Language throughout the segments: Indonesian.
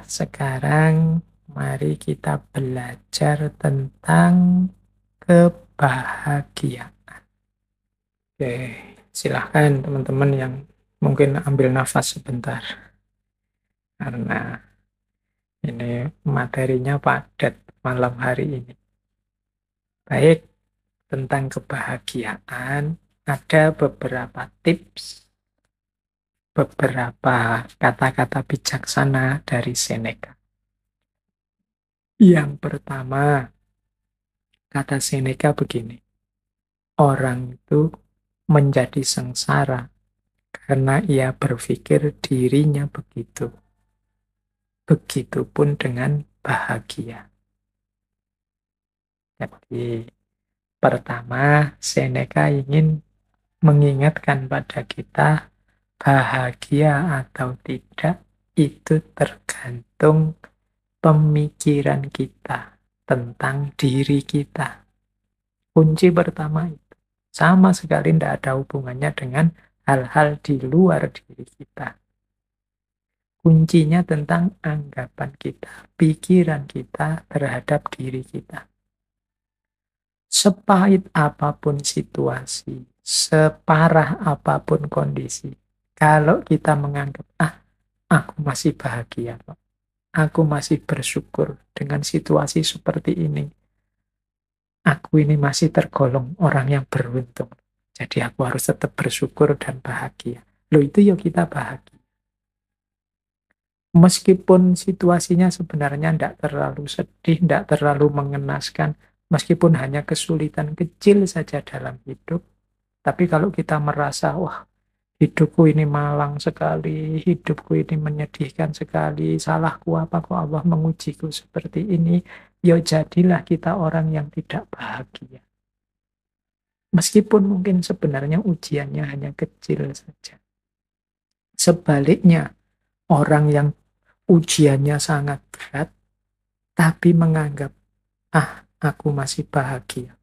Sekarang mari kita belajar tentang kebahagiaan. Oke, silahkan teman-teman yang mungkin ambil nafas sebentar, karena ini materinya padat malam hari ini. Baik, tentang kebahagiaan, ada beberapa tips, beberapa kata-kata bijaksana dari Seneca. Yang pertama, kata Seneca begini, orang itu menjadi sengsara karena ia berpikir dirinya begitu. Begitupun dengan bahagia. Jadi, pertama, Seneca ingin mengingatkan pada kita, bahagia atau tidak itu tergantung pemikiran kita tentang diri kita. Kunci pertama itu sama sekali tidak ada hubungannya dengan hal-hal di luar diri kita. Kuncinya tentang anggapan kita, pikiran kita terhadap diri kita. Sepahit apapun situasi, separah apapun kondisi, kalau kita menganggap, aku masih bahagia kok, aku masih bersyukur dengan situasi seperti ini, aku ini masih tergolong orang yang beruntung, jadi aku harus tetap bersyukur dan bahagia. Loh, itu ya kita bahagia. Meskipun situasinya sebenarnya tidak terlalu sedih, tidak terlalu mengenaskan, meskipun hanya kesulitan kecil saja dalam hidup, tapi kalau kita merasa, wah, hidupku ini malang sekali, hidupku ini menyedihkan sekali, salahku apa kok Allah mengujiku seperti ini, ya jadilah kita orang yang tidak bahagia. Meskipun mungkin sebenarnya ujiannya hanya kecil saja. Sebaliknya, orang yang ujiannya sangat berat, tapi menganggap, aku masih bahagia.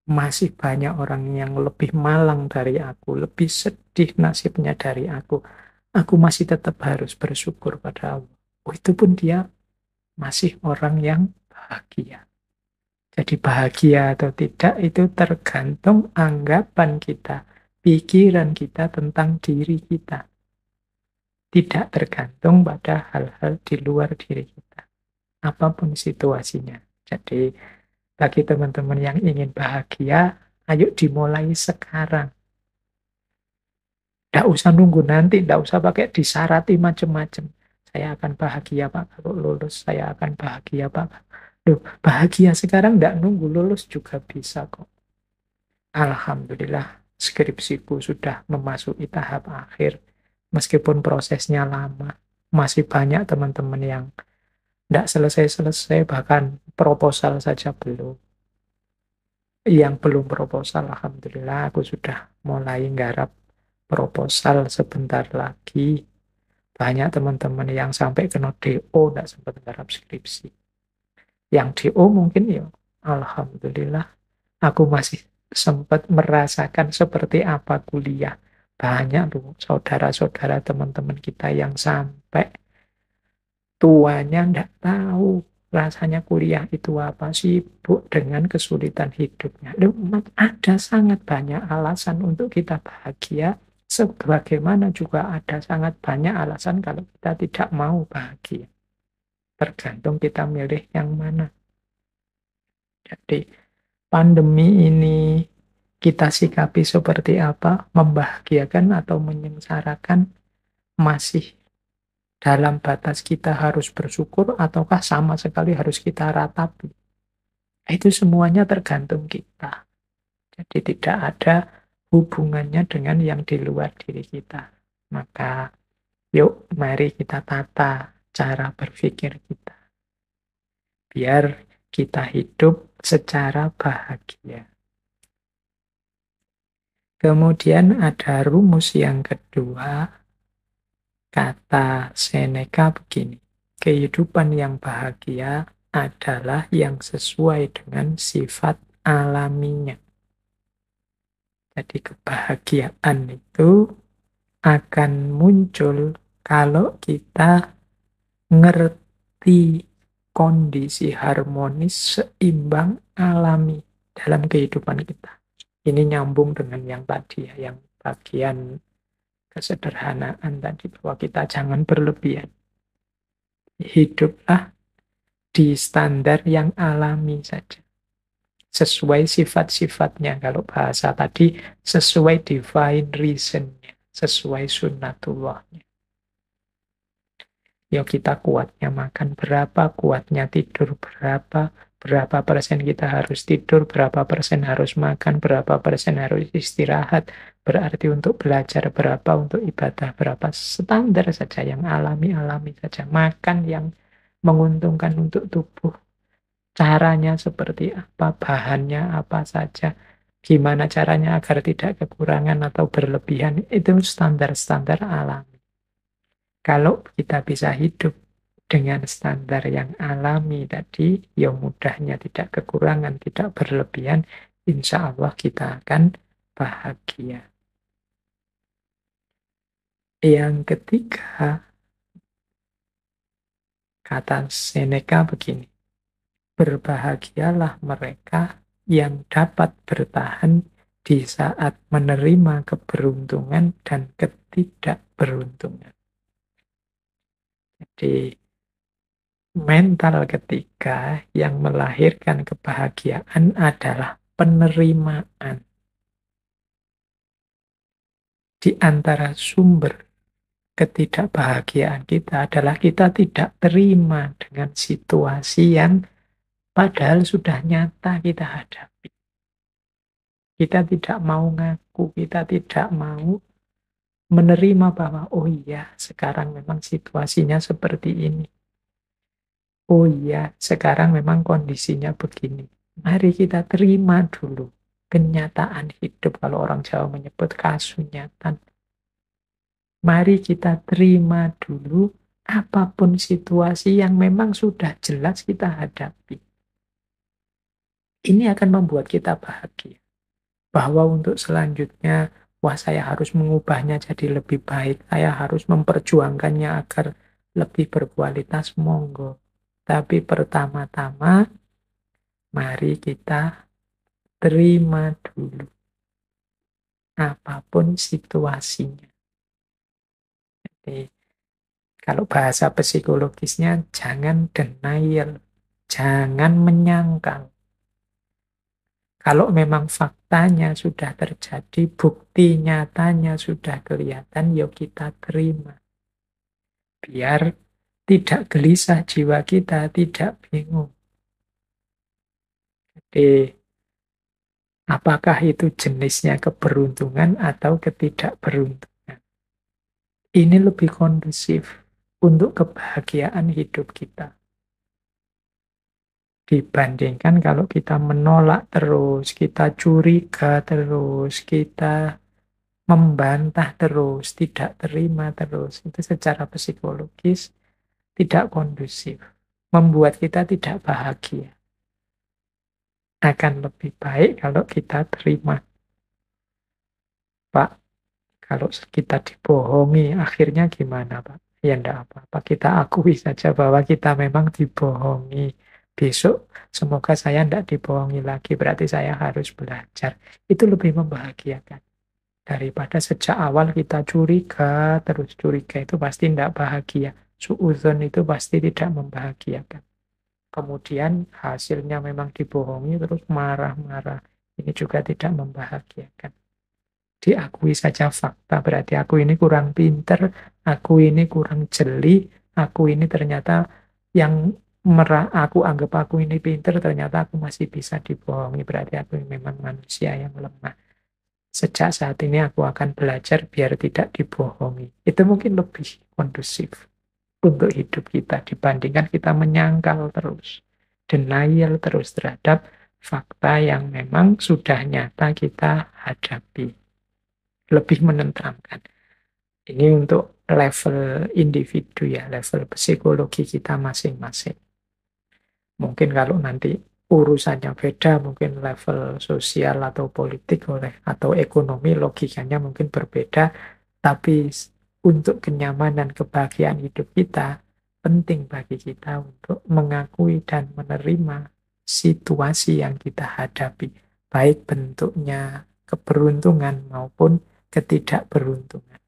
Masih banyak orang yang lebih malang dari aku, lebih sedih nasibnya dari aku. Aku masih tetap harus bersyukur pada Allah. Itu pun dia masih orang yang bahagia. Jadi bahagia atau tidak itu tergantung anggapan kita, pikiran kita tentang diri kita. Tidak tergantung pada hal-hal di luar diri kita. Apapun situasinya. Jadi bagi teman-teman yang ingin bahagia, ayo dimulai sekarang. Tidak usah nunggu nanti, tidak usah pakai disarati macam-macam. Saya akan bahagia Pak kalau lulus, saya akan bahagia Pak. Loh, bahagia sekarang tidak nunggu lulus juga bisa kok. Alhamdulillah, skripsiku sudah memasuki tahap akhir. Meskipun prosesnya lama, masih banyak teman-teman yang tidak selesai-selesai, bahkan proposal saja belum. Yang belum proposal, alhamdulillah aku sudah mulai nggarap proposal sebentar lagi. Banyak teman-teman yang sampai kena DO tidak sempat nggarap skripsi. Yang DO mungkin ya, alhamdulillah aku masih sempat merasakan seperti apa kuliah. Banyak loh saudara-saudara teman-teman kita yang sampai tuanya tidak tahu rasanya kuliah itu apa, sibuk dengan kesulitan hidupnya. Loh, ada sangat banyak alasan untuk kita bahagia, sebagaimana juga ada sangat banyak alasan kalau kita tidak mau bahagia. Tergantung kita milih yang mana. Jadi, pandemi ini kita sikapi seperti apa, membahagiakan atau menyengsarakan, masih dalam batas kita harus bersyukur ataukah sama sekali harus kita ratapi. Itu semuanya tergantung kita. Jadi tidak ada hubungannya dengan yang di luar diri kita. Maka yuk mari kita tata cara berpikir kita. Biar kita hidup secara bahagia. Kemudian ada rumus yang kedua, kata Seneca begini, kehidupan yang bahagia adalah yang sesuai dengan sifat alaminya. Jadi kebahagiaan itu akan muncul kalau kita ngerti kondisi harmonis, seimbang, alami dalam kehidupan kita. Ini nyambung dengan yang tadi ya, yang bagian kesederhanaan tadi, bahwa kita jangan berlebihan. Hiduplah di standar yang alami saja. Sesuai sifat-sifatnya. Kalau bahasa tadi, sesuai divine reason-nya, sesuai sunnatullahnya. Ya kita kuatnya makan berapa, kuatnya tidur berapa persen kita harus tidur, berapa persen harus makan, berapa persen harus istirahat, berarti untuk belajar berapa, untuk ibadah berapa, standar saja yang alami-alami saja. Makan yang menguntungkan untuk tubuh, caranya seperti apa, bahannya apa saja, gimana caranya agar tidak kekurangan atau berlebihan, itu standar-standar alami. Kalau kita bisa hidup dengan standar yang alami tadi, ya mudahnya tidak kekurangan, tidak berlebihan, insya Allah kita akan bahagia. Yang ketiga, kata Seneca begini, berbahagialah mereka yang dapat bertahan di saat menerima keberuntungan dan ketidakberuntungan. Jadi, mental ketiga yang melahirkan kebahagiaan adalah penerimaan. Di antara sumber ketidakbahagiaan kita adalah kita tidak terima dengan situasi yang padahal sudah nyata kita hadapi. Kita tidak mau ngaku, kita tidak mau menerima bahwa oh iya, sekarang memang situasinya seperti ini. Oh iya, sekarang memang kondisinya begini. Mari kita terima dulu kenyataan hidup, kalau orang Jawa menyebut kasunyatan. Mari kita terima dulu apapun situasi yang memang sudah jelas kita hadapi. Ini akan membuat kita bahagia. Bahwa untuk selanjutnya, wah saya harus mengubahnya jadi lebih baik, saya harus memperjuangkannya agar lebih berkualitas, monggo. Tapi pertama-tama, mari kita terima dulu apapun situasinya. Jadi, kalau bahasa psikologisnya, jangan denial, jangan menyangkal. Kalau memang faktanya sudah terjadi, bukti nyatanya sudah kelihatan, yuk kita terima. Biar tidak gelisah jiwa kita, tidak bingung. Jadi, apakah itu jenisnya keberuntungan atau ketidakberuntungan? Ini lebih kondusif untuk kebahagiaan hidup kita. Dibandingkan kalau kita menolak terus, kita curiga terus, kita membantah terus, tidak terima terus. Itu secara psikologis tidak kondusif. Membuat kita tidak bahagia. Akan lebih baik kalau kita terima. Pak, kalau kita dibohongi, akhirnya gimana, Pak? Ya enggak apa-apa, kita akui saja bahwa kita memang dibohongi. Besok semoga saya enggak dibohongi lagi, berarti saya harus belajar. Itu lebih membahagiakan. Daripada sejak awal kita curiga, terus curiga itu pasti enggak bahagia. Suudzon itu pasti tidak membahagiakan. Kemudian hasilnya memang dibohongi, terus marah-marah. Ini juga tidak membahagiakan. Diakui saja fakta, berarti aku ini kurang pinter, aku ini kurang jeli, aku ini ternyata yang aku anggap aku ini pinter, ternyata aku masih bisa dibohongi, berarti aku memang manusia yang lemah. Sejak saat ini aku akan belajar biar tidak dibohongi. Itu mungkin lebih kondusif untuk hidup kita dibandingkan kita menyangkal terus, denial terus terhadap fakta yang memang sudah nyata kita hadapi. Lebih menenteramkan. Ini untuk level individu ya, level psikologi kita masing-masing. Mungkin kalau nanti urusannya beda, mungkin level sosial atau politik atau ekonomi logikanya mungkin berbeda, tapi untuk kenyamanan kebahagiaan hidup kita, penting bagi kita untuk mengakui dan menerima situasi yang kita hadapi, baik bentuknya keberuntungan maupun ketidakberuntungan.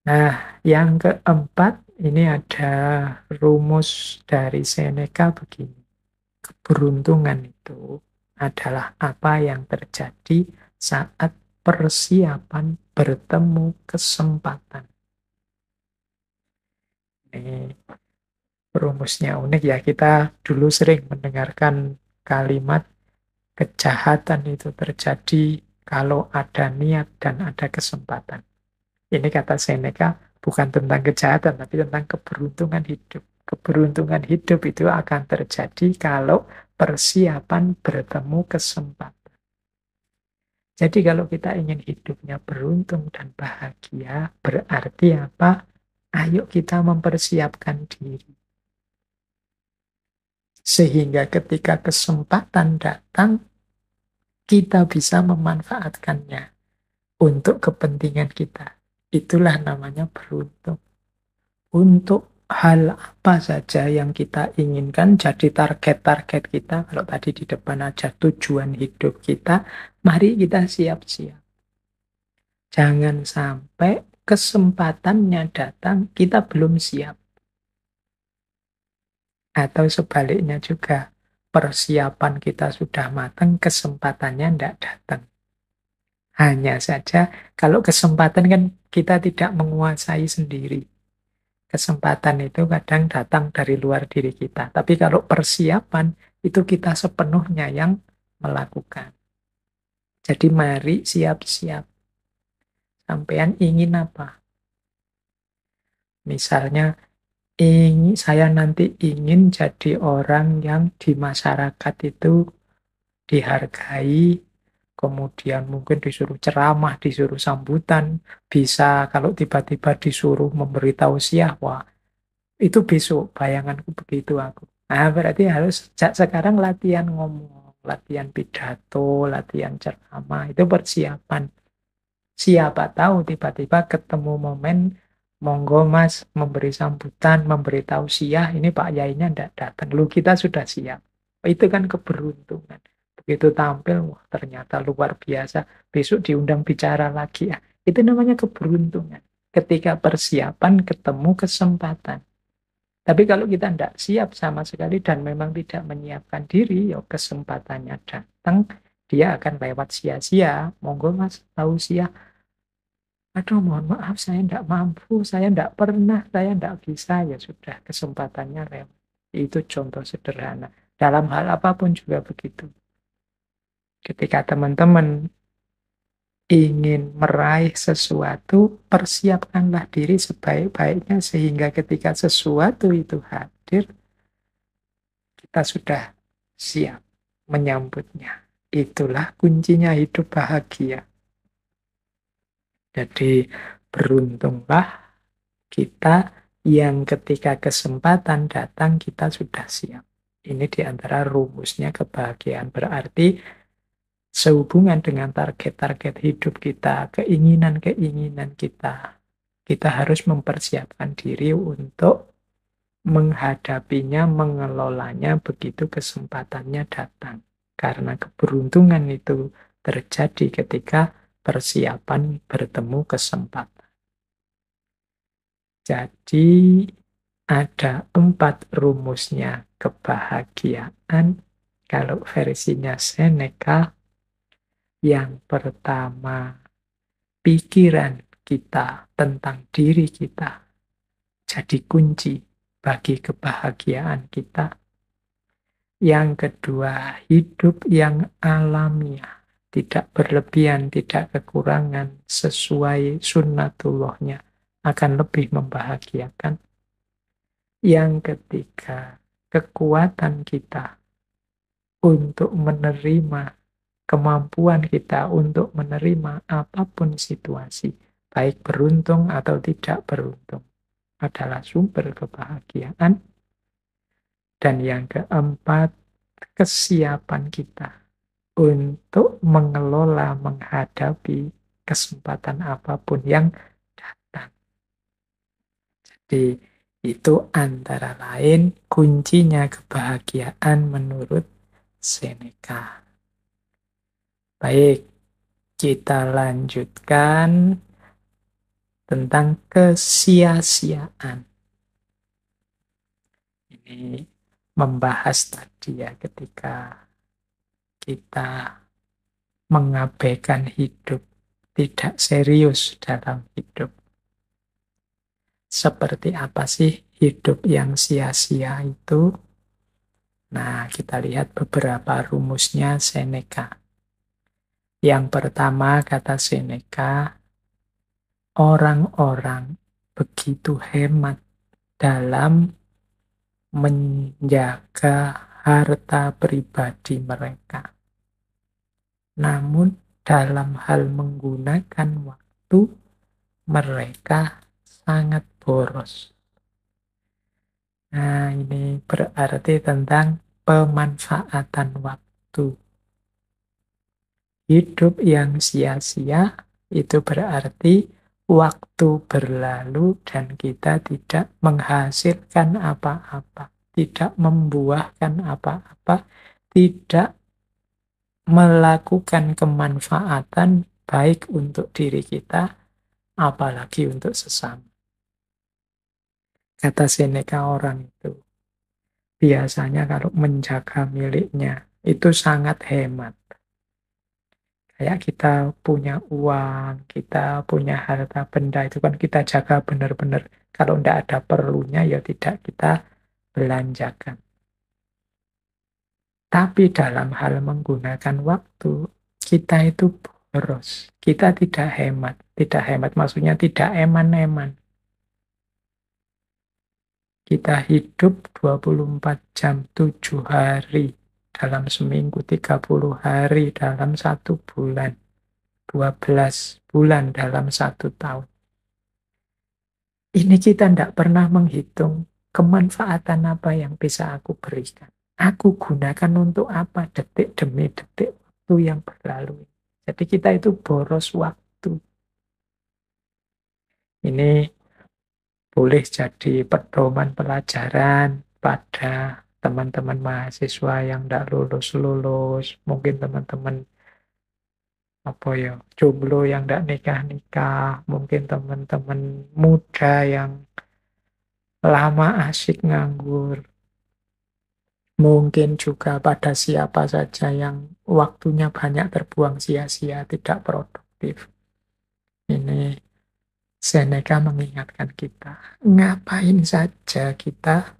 Nah, yang keempat, ini ada rumus dari Seneca begini. Keberuntungan itu adalah apa yang terjadi saat persiapan bertemu kesempatan. Ini rumusnya unik ya, kita dulu sering mendengarkan kalimat kejahatan itu terjadi kalau ada niat dan ada kesempatan. Ini kata Seneca bukan tentang kejahatan, tapi tentang keberuntungan hidup. Keberuntungan hidup itu akan terjadi kalau persiapan bertemu kesempatan. Jadi kalau kita ingin hidupnya beruntung dan bahagia, berarti apa? Ayo kita mempersiapkan diri. Sehingga ketika kesempatan datang, kita bisa memanfaatkannya untuk kepentingan kita. Itulah namanya beruntung. Untuk hal apa saja yang kita inginkan jadi target-target kita, kalau tadi di depan aja tujuan hidup kita, mari kita siap-siap. Jangan sampai kesempatannya datang, kita belum siap. Atau sebaliknya juga, persiapan kita sudah matang, kesempatannya tidak datang. Hanya saja, kalau kesempatan kan kita tidak menguasai sendiri. Kesempatan itu kadang datang dari luar diri kita. Tapi kalau persiapan, itu kita sepenuhnya yang melakukan. Jadi mari siap-siap. Sampean ingin apa? Misalnya, saya nanti ingin jadi orang yang di masyarakat itu dihargai, kemudian mungkin disuruh ceramah, disuruh sambutan, bisa kalau tiba-tiba disuruh memberi tausiah, wah, itu besok, bayanganku begitu aku. Nah, berarti harus sejak sekarang latihan ngomong, latihan pidato, latihan ceramah, itu persiapan. Siapa tahu tiba-tiba ketemu momen, monggo mas, memberi sambutan, memberi tausiah, ini Pak Yainya tidak datang. Lu kita sudah siap. Itu kan keberuntungan. Begitu tampil, wah ternyata luar biasa. Besok diundang bicara lagi. Ya, itu namanya keberuntungan. Ketika persiapan ketemu kesempatan. Tapi kalau kita tidak siap sama sekali dan memang tidak menyiapkan diri, ya kesempatannya datang, dia akan lewat sia-sia. Monggo mas, tausiah. Aduh, mohon maaf, saya tidak mampu, saya tidak pernah, saya tidak bisa. Ya sudah, kesempatannya lewat. Itu contoh sederhana. Dalam hal apapun juga begitu. Ketika teman-teman ingin meraih sesuatu, persiapkanlah diri sebaik-baiknya sehingga ketika sesuatu itu hadir, kita sudah siap menyambutnya. Itulah kuncinya hidup bahagia. Jadi beruntunglah kita yang ketika kesempatan datang kita sudah siap. Ini diantara rumusnya kebahagiaan. Berarti sehubungan dengan target-target hidup kita, keinginan-keinginan kita, kita harus mempersiapkan diri untuk menghadapinya, mengelolanya begitu kesempatannya datang. Karena keberuntungan itu terjadi ketika persiapan bertemu kesempatan. Jadi ada 4 rumusnya kebahagiaan. Kalau versinya Seneca, yang pertama, pikiran kita tentang diri kita jadi kunci bagi kebahagiaan kita. Yang kedua, hidup yang alamiah, tidak berlebihan, tidak kekurangan, sesuai sunnatullahnya, akan lebih membahagiakan. Yang ketiga, kekuatan kita untuk menerima, kemampuan kita untuk menerima apapun situasi, baik beruntung atau tidak beruntung, adalah sumber kebahagiaan. Dan yang keempat, kesiapan kita untuk mengelola, menghadapi kesempatan apapun yang datang. Jadi itu antara lain kuncinya kebahagiaan menurut Seneca. Baik, kita lanjutkan tentang kesia-siaan. Ini membahas tadi ya, ketika kita mengabaikan hidup, tidak serius dalam hidup. Seperti apa sih hidup yang sia-sia itu? Nah, kita lihat beberapa rumusnya Seneca. Yang pertama, kata Seneca, orang-orang begitu hemat dalam menjaga harta pribadi mereka. Namun dalam hal menggunakan waktu, mereka sangat boros. Nah, ini berarti tentang pemanfaatan waktu. Hidup yang sia-sia itu berarti waktu berlalu dan kita tidak menghasilkan apa-apa, tidak membuahkan apa-apa, tidak melakukan kemanfaatan baik untuk diri kita, apalagi untuk sesama. Kata Seneca, orang itu biasanya kalau menjaga miliknya itu sangat hemat. Kayak kita punya uang, kita punya harta benda, itu kan kita jaga benar-benar. Kalau tidak ada perlunya, ya tidak kita belanjakan. Tapi dalam hal menggunakan waktu, kita itu boros. Kita tidak hemat. Tidak hemat maksudnya tidak eman-eman. Kita hidup 24 jam, 7 hari dalam seminggu, 30 hari dalam 1 bulan, 12 bulan dalam 1 tahun. Ini kita tidak pernah menghitung kemanfaatan apa yang bisa aku berikan. Aku gunakan untuk apa detik demi detik waktu yang berlalu. Jadi kita itu boros waktu. Ini boleh jadi pedoman pelajaran pada teman-teman mahasiswa yang tidak lulus-lulus, mungkin teman-teman jomblo yang tidak nikah-nikah, mungkin teman-teman muda yang lama asyik nganggur, mungkin juga pada siapa saja yang waktunya banyak terbuang sia-sia, tidak produktif. Ini Seneca mengingatkan kita, ngapain saja kita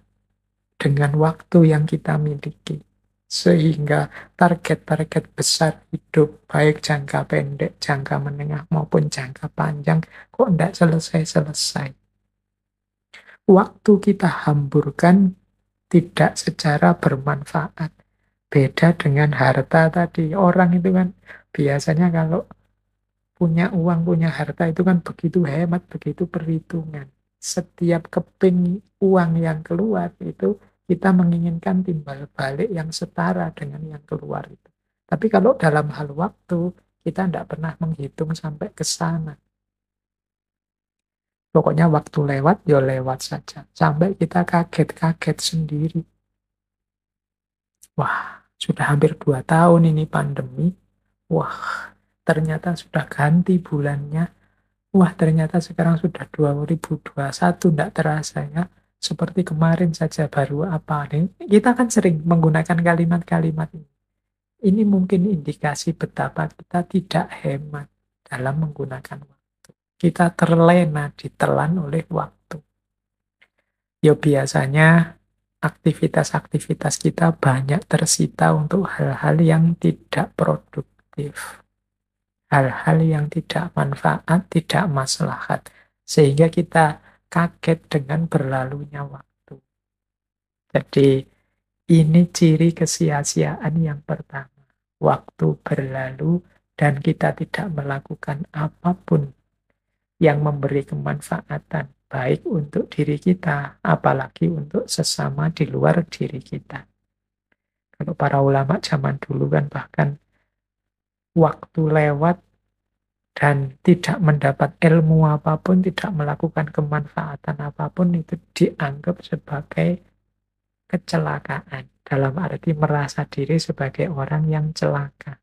dengan waktu yang kita miliki. Sehingga target-target besar hidup, baik jangka pendek, jangka menengah, maupun jangka panjang, kok tidak selesai-selesai. Waktu kita hamburkan tidak secara bermanfaat. Beda dengan harta tadi. Orang itu kan biasanya kalau punya uang, punya harta itu kan begitu hemat, begitu perhitungan. Setiap keping uang yang keluar itu kita menginginkan timbal balik yang setara dengan yang keluar itu. Tapi kalau dalam hal waktu, kita tidak pernah menghitung sampai ke sana. Pokoknya waktu lewat, ya lewat saja. Sampai kita kaget-kaget sendiri. Wah, sudah hampir 2 tahun ini pandemi. Wah, ternyata sudah ganti bulannya. Wah, ternyata sekarang sudah 2021, tidak terasa ya. Seperti kemarin saja baru apa nih. Kita kan sering menggunakan kalimat-kalimat ini. Ini mungkin indikasi betapa kita tidak hemat dalam menggunakan waktu. Kita terlena, ditelan oleh waktu. Ya biasanya aktivitas-aktivitas kita banyak tersita untuk hal-hal yang tidak produktif. Hal-hal yang tidak manfaat, tidak maslahat. Sehingga kita kaget dengan berlalunya waktu. Jadi ini ciri kesia-siaan yang pertama. Waktu berlalu dan kita tidak melakukan apapun yang memberi kemanfaatan. Baik untuk diri kita, apalagi untuk sesama di luar diri kita. Kalau para ulama zaman dulu kan bahkan waktu lewat dan tidak mendapat ilmu apapun, tidak melakukan kemanfaatan apapun, itu dianggap sebagai kecelakaan. Dalam arti merasa diri sebagai orang yang celaka.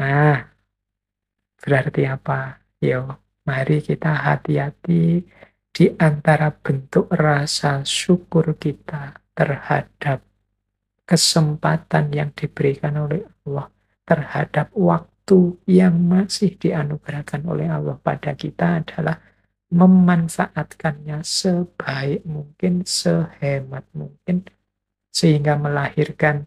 Nah, berarti apa? Yo, mari kita hati-hati di antara bentuk rasa syukur kita terhadap kesempatan yang diberikan oleh Allah, terhadap waktu yang masih dianugerahkan oleh Allah pada kita adalah memanfaatkannya sebaik mungkin, sehemat mungkin, sehingga melahirkan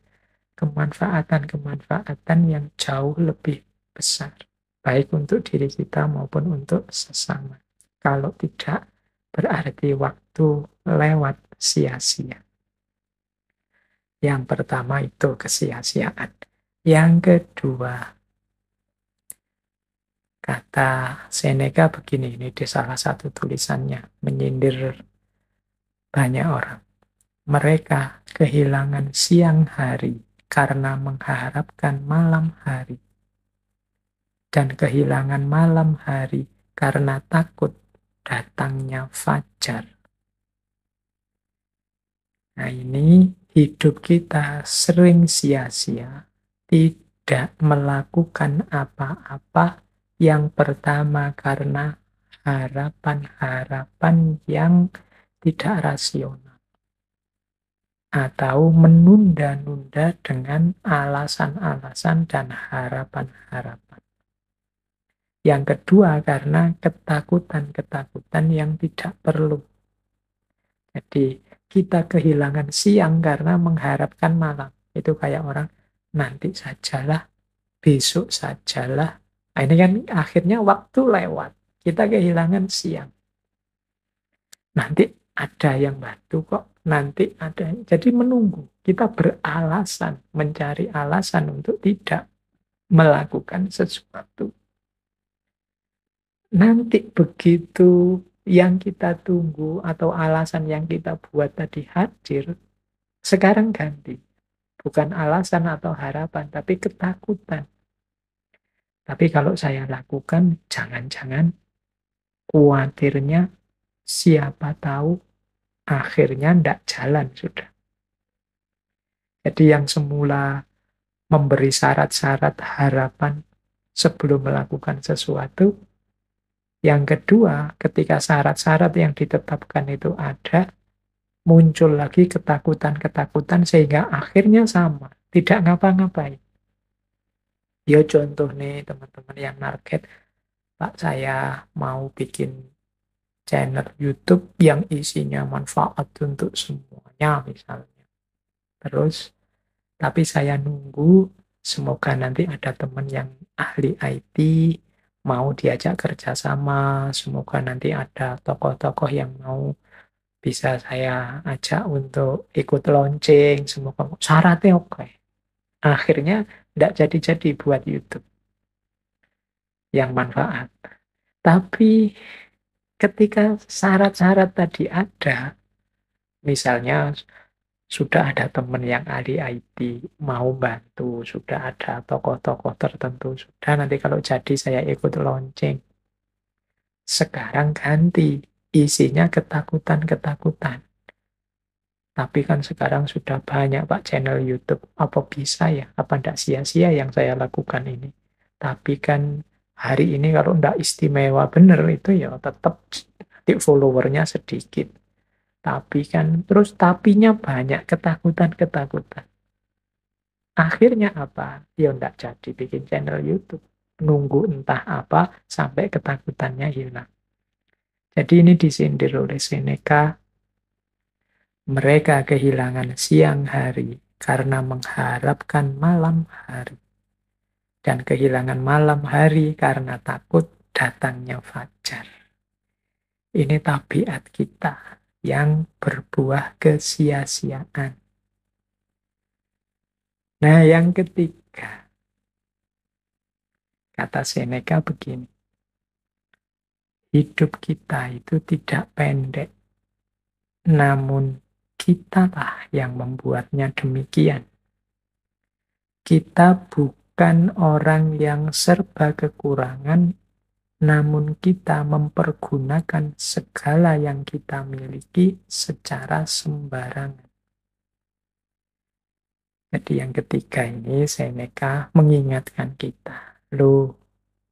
kemanfaatan-kemanfaatan yang jauh lebih besar, baik untuk diri kita maupun untuk sesama. Kalau tidak, berarti waktu lewat sia-sia. Yang pertama itu kesia-siaan. Yang kedua, kata Seneca begini, ini di salah satu tulisannya, menyindir banyak orang. Mereka kehilangan siang hari karena mengharapkan malam hari, dan kehilangan malam hari karena takut datangnya fajar. Nah, ini hidup kita sering sia-sia, tidak melakukan apa-apa. Yang pertama karena harapan-harapan yang tidak rasional, atau menunda-nunda dengan alasan-alasan dan harapan-harapan. Yang kedua karena ketakutan-ketakutan yang tidak perlu. Jadi kita kehilangan siang karena mengharapkan malam. Itu kayak orang, nanti sajalah, besok sajalah. Nah, ini kan akhirnya waktu lewat. Kita kehilangan siang. Nanti ada yang bantu kok. Nanti ada. Jadi menunggu. Kita beralasan, mencari alasan untuk tidak melakukan sesuatu. Nanti begitu yang kita tunggu atau alasan yang kita buat tadi hadir, sekarang ganti. Bukan alasan atau harapan, tapi ketakutan. Tapi kalau saya lakukan, jangan-jangan khawatirnya siapa tahu akhirnya ndak jalan sudah. Jadi yang semula memberi syarat-syarat harapan sebelum melakukan sesuatu, yang kedua, ketika syarat-syarat yang ditetapkan itu ada, muncul lagi ketakutan-ketakutan sehingga akhirnya sama, tidak ngapa-ngapain. Ya contoh nih teman-teman yang target, Pak saya mau bikin channel YouTube yang isinya manfaat untuk semuanya misalnya. Terus, tapi saya nunggu semoga nanti ada teman yang ahli IT, mau diajak kerjasama, semoga nanti ada tokoh-tokoh yang mau bisa saya ajak untuk ikut launching, semoga syaratnya oke. Akhirnya tidak jadi-jadi buat YouTube yang manfaat. Tapi ketika syarat-syarat tadi ada, misalnya sudah ada teman yang ahli IT mau bantu, sudah ada tokoh-tokoh tertentu, sudah nanti kalau jadi saya ikut launching. Sekarang ganti, isinya ketakutan-ketakutan. Tapi kan sekarang sudah banyak Pak channel YouTube. Apa bisa ya? Apa tidak sia-sia yang saya lakukan ini? Tapi kan hari ini kalau tidak istimewa benar itu ya tetap followernya sedikit. Tapi kan terus tapinya banyak, ketakutan-ketakutan. Akhirnya apa? Ya tidak jadi bikin channel YouTube. Nunggu entah apa sampai ketakutannya hilang. Jadi ini disindir oleh Seneca. Mereka kehilangan siang hari karena mengharapkan malam hari. Dan kehilangan malam hari karena takut datangnya fajar. Ini tabiat kita yang berbuah kesia-siaan. Nah, yang ketiga, kata Seneca begini. Hidup kita itu tidak pendek, namun kitalah yang membuatnya demikian. Kita bukan bukan orang yang serba kekurangan, namun kita mempergunakan segala yang kita miliki secara sembarangan. Jadi yang ketiga ini Seneca mengingatkan kita, loh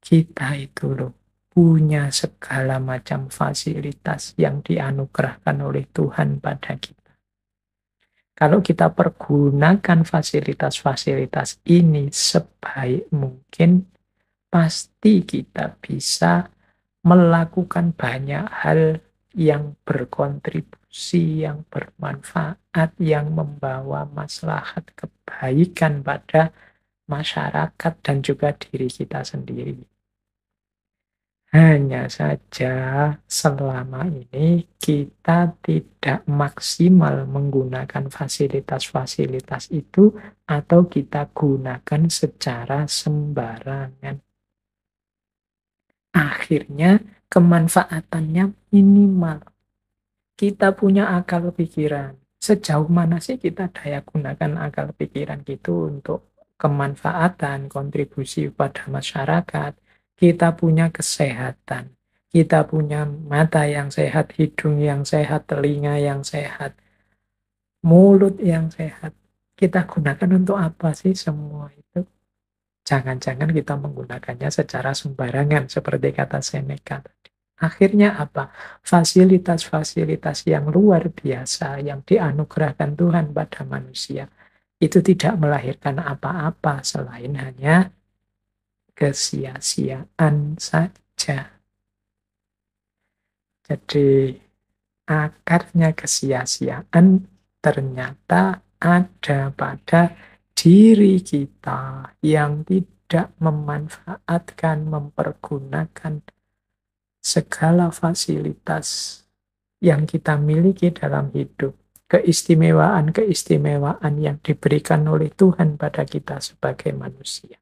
kita itu loh punya segala macam fasilitas yang dianugerahkan oleh Tuhan pada kita. Kalau kita pergunakan fasilitas-fasilitas ini sebaik mungkin, pasti kita bisa melakukan banyak hal yang berkontribusi, yang bermanfaat, yang membawa maslahat kebaikan pada masyarakat dan juga diri kita sendiri. Hanya saja selama ini kita tidak maksimal menggunakan fasilitas-fasilitas itu atau kita gunakan secara sembarangan. Akhirnya kemanfaatannya minimal. Kita punya akal pikiran. Sejauh mana sih kita daya gunakan akal pikiran gitu untuk kemanfaatan, kontribusi pada masyarakat. Kita punya kesehatan. Kita punya mata yang sehat, hidung yang sehat, telinga yang sehat, mulut yang sehat. Kita gunakan untuk apa sih semua itu? Jangan-jangan kita menggunakannya secara sembarangan, seperti kata Seneca. Akhirnya apa? Fasilitas-fasilitas yang luar biasa yang dianugerahkan Tuhan pada manusia itu tidak melahirkan apa-apa selain hanya kesia-siaan saja. Jadi akarnya kesia-siaan ternyata ada pada diri kita yang tidak memanfaatkan, mempergunakan segala fasilitas yang kita miliki dalam hidup, keistimewaan-keistimewaan yang diberikan oleh Tuhan pada kita sebagai manusia.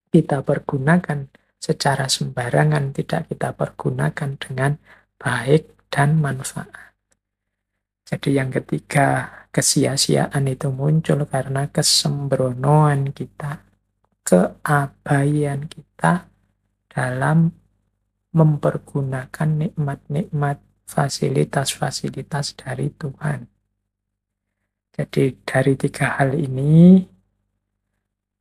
Kita pergunakan secara sembarangan, tidak kita pergunakan dengan baik dan manfaat. Jadi yang ketiga, kesia-siaan itu muncul karena kesembronoan kita, keabaian kita dalam mempergunakan nikmat-nikmat fasilitas-fasilitas dari Tuhan. Jadi dari tiga hal ini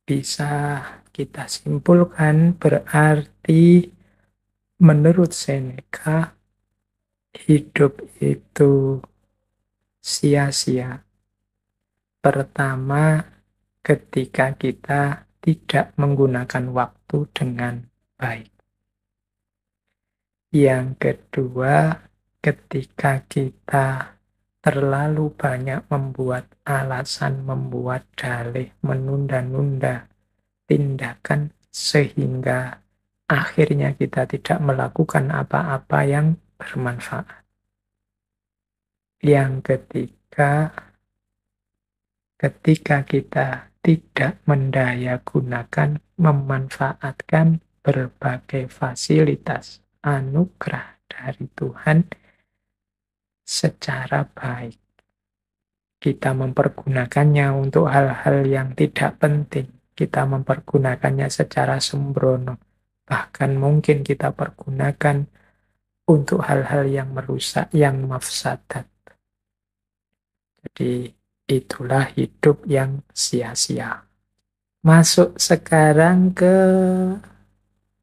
bisa kita simpulkan berarti menurut Seneca hidup itu sia-sia. Pertama, ketika kita tidak menggunakan waktu dengan baik. Yang kedua, ketika kita terlalu banyak membuat alasan, membuat dalih, menunda-nunda tindakan sehingga akhirnya kita tidak melakukan apa-apa yang bermanfaat. Yang ketiga, ketika kita tidak mendayagunakan, memanfaatkan berbagai fasilitas anugerah dari Tuhan secara baik. Kita mempergunakannya untuk hal-hal yang tidak penting. Kita mempergunakannya secara sembrono. Bahkan mungkin kita pergunakan untuk hal-hal yang merusak, yang mafsadat. Jadi itulah hidup yang sia-sia. Masuk sekarang ke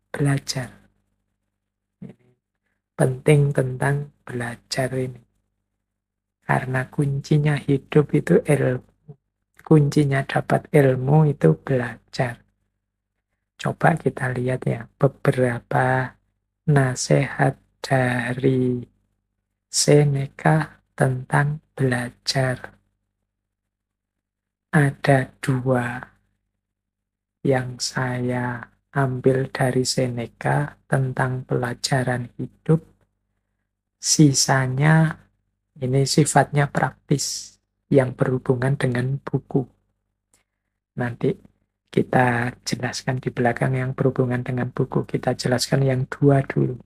belajar. Penting tentang belajar ini. Karena kuncinya hidup itu ilmu. Kuncinya dapat ilmu itu belajar. Coba kita lihat ya beberapa nasihat dari Seneca tentang belajar. Ada dua yang saya ambil dari Seneca tentang pelajaran hidup. Sisanya ini sifatnya praktis yang berhubungan dengan buku. Nanti kita jelaskan di belakang yang berhubungan dengan buku. Kita jelaskan yang dua dulu.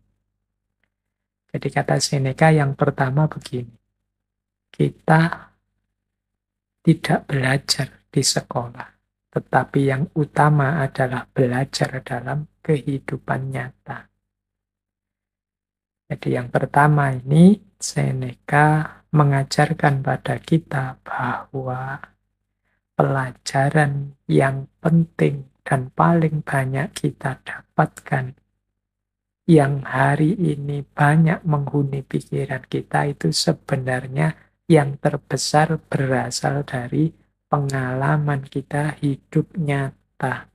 Jadi kata Seneca yang pertama begini. Kita tidak belajar di sekolah. tetapi yang utama adalah belajar dalam kehidupan nyata. Jadi yang pertama ini, Seneca mengajarkan pada kita bahwa pelajaran yang penting dan paling banyak kita dapatkan yang hari ini banyak menghuni pikiran kita itu sebenarnya yang terbesar berasal dari pengalaman kita hidup nyata.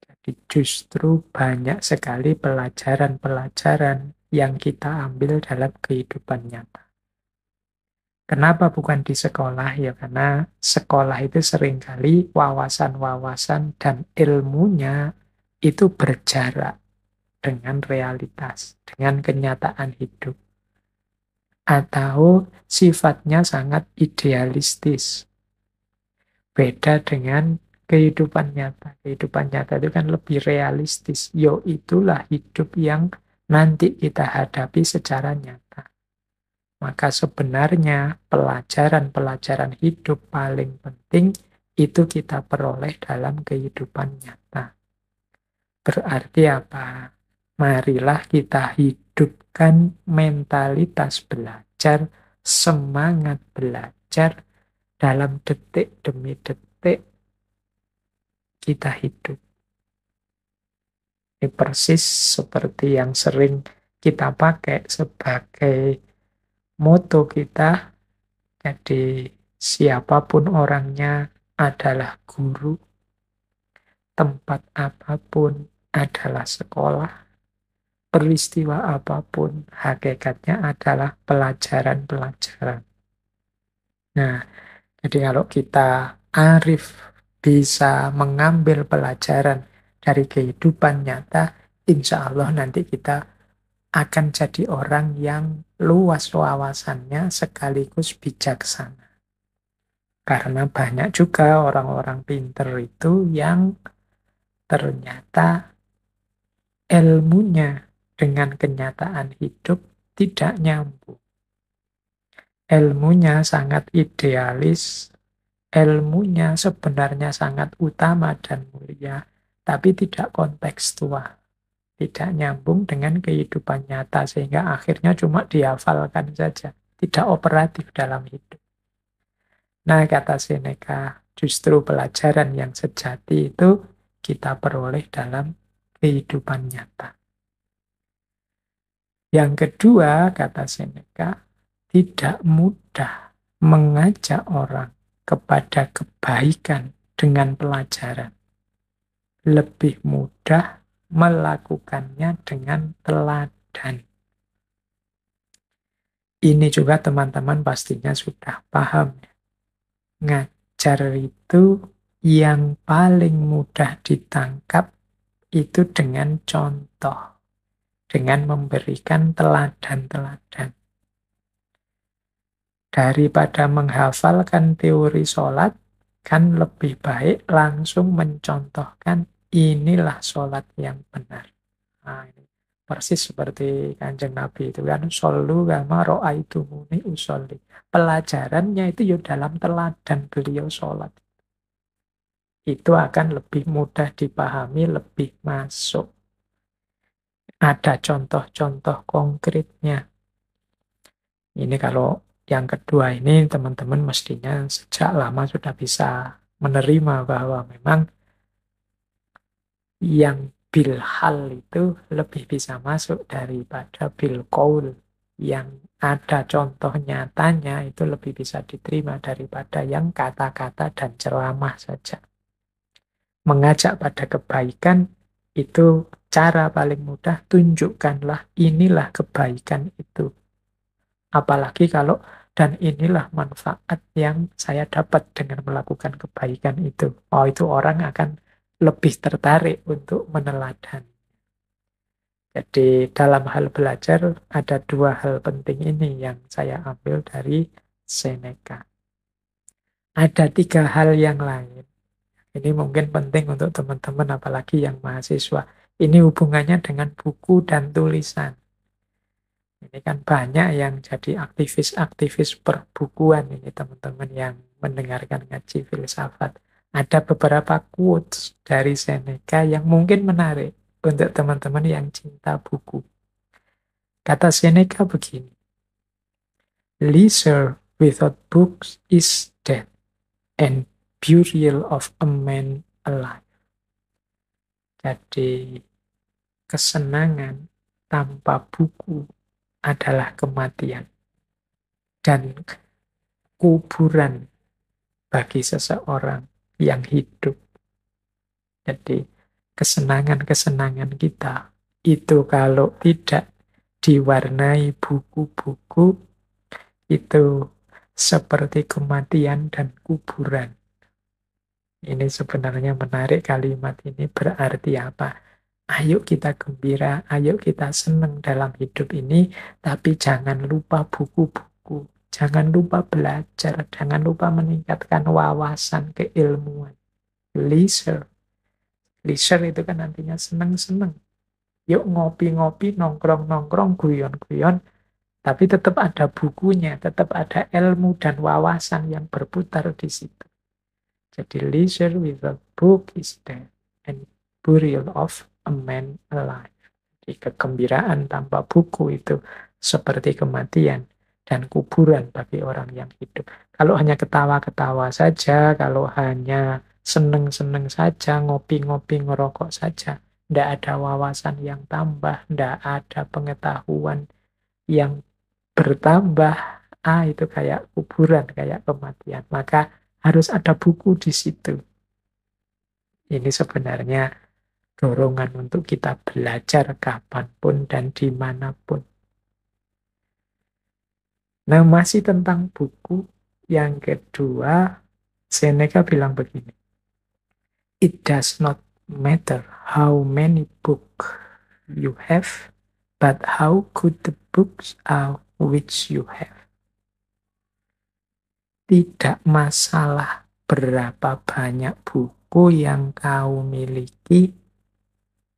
Jadi justru banyak sekali pelajaran-pelajaran yang kita ambil dalam kehidupan nyata. Kenapa bukan di sekolah? Ya karena sekolah itu seringkali wawasan-wawasan dan ilmunya itu berjarak dengan realitas, dengan kenyataan hidup. Atau sifatnya sangat idealistis. Beda dengan kehidupan nyata. Kehidupan nyata itu kan lebih realistis. Yo itulah hidup yang nanti kita hadapi secara nyata. Maka sebenarnya pelajaran-pelajaran hidup paling penting itu kita peroleh dalam kehidupan nyata. Berarti apa? Marilah kita hidupkan mentalitas belajar, semangat belajar dalam detik demi detik kita hidup. Ini persis seperti yang sering kita pakai sebagai moto kita. Jadi siapapun orangnya adalah guru, tempat apapun adalah sekolah, peristiwa apapun hakikatnya adalah pelajaran-pelajaran. Nah, jadi kalau kita arif bisa mengambil pelajaran dari kehidupan nyata, insya Allah nanti kita akan jadi orang yang luas wawasannya sekaligus bijaksana. Karena banyak juga orang-orang pinter itu yang ternyata ilmunya dengan kenyataan hidup tidak nyambung. Ilmunya sangat idealis, ilmunya sebenarnya sangat utama dan mulia, tapi tidak kontekstual. Tidak nyambung dengan kehidupan nyata, sehingga akhirnya cuma dihafalkan saja, tidak operatif dalam hidup. Nah, kata Seneca, justru pelajaran yang sejati itu kita peroleh dalam kehidupan nyata. Yang kedua, kata Seneca, tidak mudah mengajak orang kepada kebaikan dengan pelajaran. Lebih mudah melakukannya dengan teladan. Ini juga teman-teman pastinya sudah paham. Ngajar itu yang paling mudah ditangkap itu dengan contoh. Dengan memberikan teladan-teladan. Daripada menghafalkan teori sholat, kan lebih baik langsung mencontohkan inilah sholat yang benar. Nah, ini persis seperti Kanjeng Nabi itu kan, shollu kama ra'aitumuni usolli. Pelajarannya itu ya dalam teladan beliau sholat. Itu akan lebih mudah dipahami, lebih masuk. Ada contoh-contoh konkretnya. Ini kalau yang kedua ini teman-teman mestinya sejak lama sudah bisa menerima bahwa memang yang bil hal itu lebih bisa masuk daripada bil qaul. Yang ada contoh nyatanya itu lebih bisa diterima daripada yang kata-kata dan ceramah saja. Mengajak pada kebaikan itu cara paling mudah, tunjukkanlah inilah kebaikan itu. Apalagi kalau dan inilah manfaat yang saya dapat dengan melakukan kebaikan itu. Oh, itu orang akan lebih tertarik untuk meneladani. Jadi dalam hal belajar ada dua hal penting ini yang saya ambil dari Seneca. Ada tiga hal yang lain. Ini mungkin penting untuk teman-teman apalagi yang mahasiswa. Ini hubungannya dengan buku dan tulisan. Ini kan banyak yang jadi aktivis-aktivis perbukuan ini teman-teman yang mendengarkan ngaji filsafat. Ada beberapa quotes dari Seneca yang mungkin menarik untuk teman-teman yang cinta buku. Kata Seneca begini, "Leisure without books is death, and burial of a man alive." Jadi, kesenangan tanpa buku adalah kematian. Dan kuburan bagi seseorang yang hidup. Jadi, kesenangan-kesenangan kita itu kalau tidak diwarnai buku-buku, itu seperti kematian dan kuburan. Ini sebenarnya menarik kalimat ini, berarti apa? Ayo kita gembira, ayo kita senang dalam hidup ini, tapi jangan lupa buku-buku. Jangan lupa belajar, jangan lupa meningkatkan wawasan keilmuan. Leisure. Leisure itu kan nantinya senang-senang. Yuk ngopi-ngopi, nongkrong-nongkrong, guyon-guyon, tapi tetap ada bukunya, tetap ada ilmu dan wawasan yang berputar di situ. Jadi leisure without book is death, and burial of a man alive. Jadi kegembiraan tanpa buku itu seperti kematian dan kuburan bagi orang yang hidup. Kalau hanya ketawa-ketawa saja, kalau hanya seneng-seneng saja, ngopi-ngopi, ngerokok saja, tidak ada wawasan yang tambah, tidak ada pengetahuan yang bertambah, itu kayak kuburan, kayak kematian. Maka harus ada buku di situ. Ini sebenarnya dorongan untuk kita belajar kapanpun dan dimanapun. Nah, masih tentang buku, yang kedua, Seneca bilang begini, "It does not matter how many books you have, but how good the books are which you have." Tidak masalah berapa banyak buku yang kau miliki,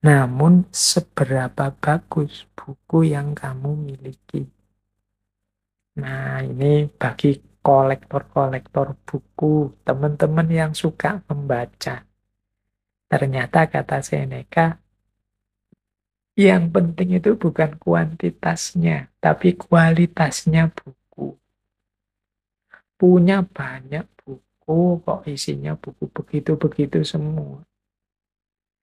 namun seberapa bagus buku yang kamu miliki. Nah, ini bagi kolektor-kolektor buku, teman-teman yang suka membaca. Ternyata kata Seneca, yang penting itu bukan kuantitasnya, tapi kualitasnya buku. Punya banyak buku, kok isinya buku begitu-begitu semua.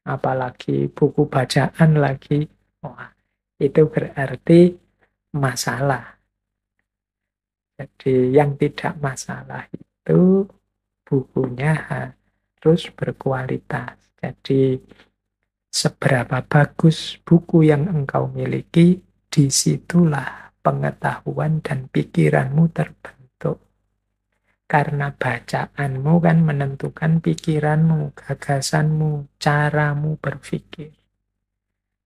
Apalagi buku bacaan lagi, wah, itu berarti masalah. Jadi yang tidak masalah itu bukunya harus berkualitas. Jadi seberapa bagus buku yang engkau miliki, disitulah pengetahuan dan pikiranmu terbentuk. Karena bacaanmu kan menentukan pikiranmu, gagasanmu, caramu berpikir.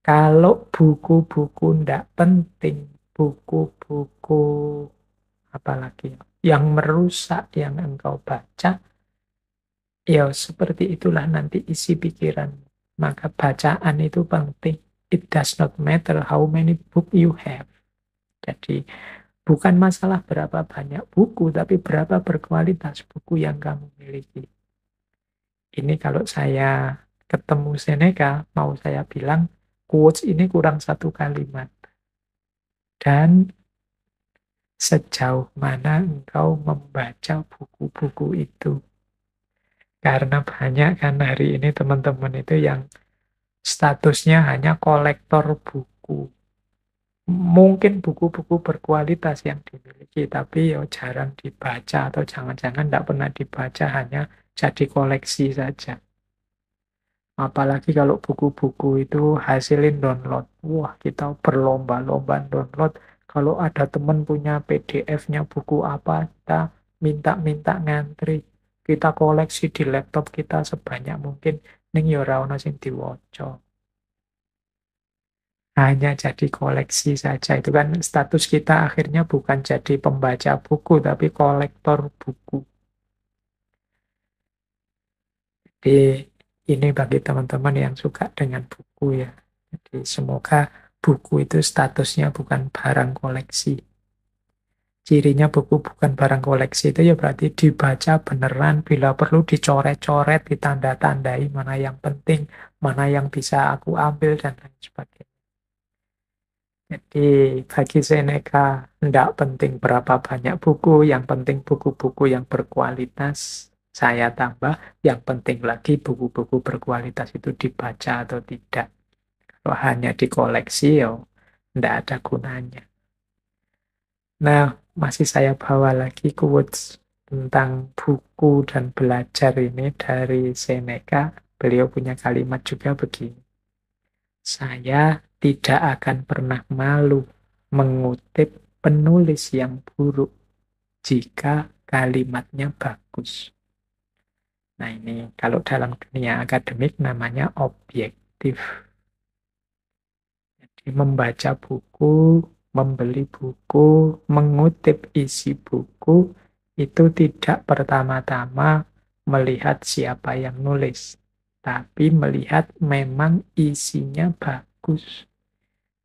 Kalau buku-buku tidak penting, buku-buku apalagi yang merusak yang engkau baca, ya seperti itulah nanti isi pikiran. Maka bacaan itu penting. It does not matter how many book you have. Jadi bukan masalah berapa banyak buku, tapi berapa berkualitas buku yang kamu miliki. Ini kalau saya ketemu Seneca, mau saya bilang, quotes ini kurang satu kalimat. Dan sejauh mana engkau membaca buku-buku itu. Karena banyak kan hari ini teman-teman itu yang statusnya hanya kolektor buku. Mungkin buku-buku berkualitas yang dimiliki, tapi ya jarang dibaca atau jangan-jangan tidak pernah dibaca, hanya jadi koleksi saja. Apalagi kalau buku-buku itu hasilin download. Wah, kita berlomba-lomba download. Kalau ada teman punya PDF-nya buku apa, kita minta-minta ngantri. Kita koleksi di laptop kita sebanyak mungkin. Ning ya ora ono sing diwaca. Hanya jadi koleksi saja. Itu kan status kita akhirnya bukan jadi pembaca buku, tapi kolektor buku. Jadi ini bagi teman-teman yang suka dengan buku ya. Jadi semoga buku itu statusnya bukan barang koleksi. Cirinya buku bukan barang koleksi itu ya berarti dibaca beneran, bila perlu dicoret-coret, ditanda-tandai mana yang penting, mana yang bisa aku ambil, dan lain sebagainya. Jadi bagi Seneca, tidak penting berapa banyak buku, yang penting buku-buku yang berkualitas saya tambah, yang penting lagi buku-buku berkualitas itu dibaca atau tidak. Kalau hanya dikoleksi, ya tidak ada gunanya. Nah, masih saya bawa lagi quotes tentang buku dan belajar ini dari Seneca. Beliau punya kalimat juga begini. Saya tidak akan pernah malu mengutip penulis yang buruk jika kalimatnya bagus. Nah, ini kalau dalam dunia akademik namanya objektif. Jadi membaca buku, membeli buku, mengutip isi buku, itu tidak pertama-tama melihat siapa yang nulis, tapi melihat memang isinya bagus.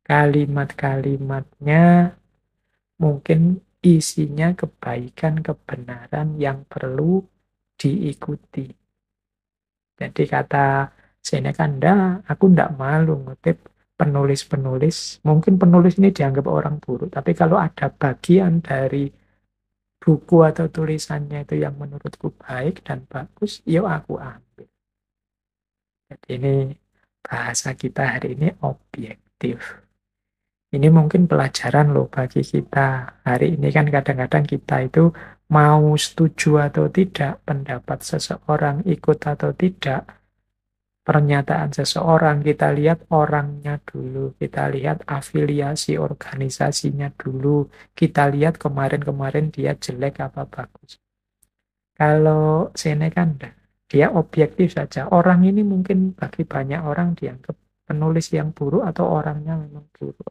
Kalimat-kalimatnya mungkin isinya kebaikan, kebenaran yang perlu diikuti. Jadi kata Seneca, aku ndak malu ngutip penulis-penulis. Mungkin penulis ini dianggap orang buruk, tapi kalau ada bagian dari buku atau tulisannya itu yang menurutku baik dan bagus, yuk aku ambil. Jadi ini bahasa kita hari ini objektif. Ini mungkin pelajaran loh bagi kita. Hari ini kan kadang-kadang kita itu mau setuju atau tidak, pendapat seseorang ikut atau tidak, pernyataan seseorang, kita lihat orangnya dulu, kita lihat afiliasi organisasinya dulu, kita lihat kemarin-kemarin dia jelek apa bagus. Kalau Seneca enggak, dia objektif saja. Orang ini mungkin bagi banyak orang dianggap penulis yang buruk atau orangnya memang buruk.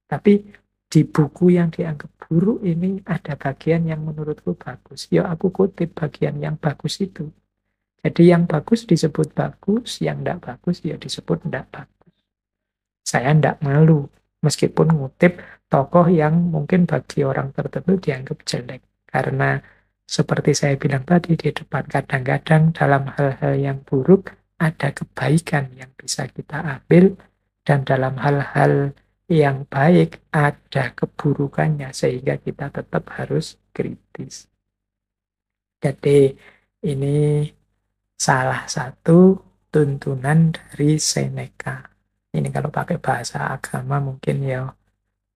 Tapi di buku yang dianggap buruk ini ada bagian yang menurutku bagus. Ya aku kutip bagian yang bagus itu. Jadi yang bagus disebut bagus, yang tidak bagus ya disebut tidak bagus. Saya tidak malu meskipun ngutip tokoh yang mungkin bagi orang tertentu dianggap jelek. Karena seperti saya bilang tadi di depan, kadang-kadang dalam hal-hal yang buruk ada kebaikan yang bisa kita ambil, dan dalam hal-hal yang baik ada keburukannya, sehingga kita tetap harus kritis. Jadi ini salah satu tuntunan dari Seneca. Ini kalau pakai bahasa agama mungkin ya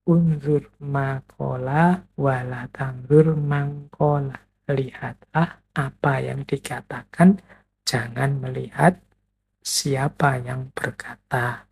unzur makola wala tangzur mangkola. Lihatlah apa yang dikatakan, jangan melihat siapa yang berkata.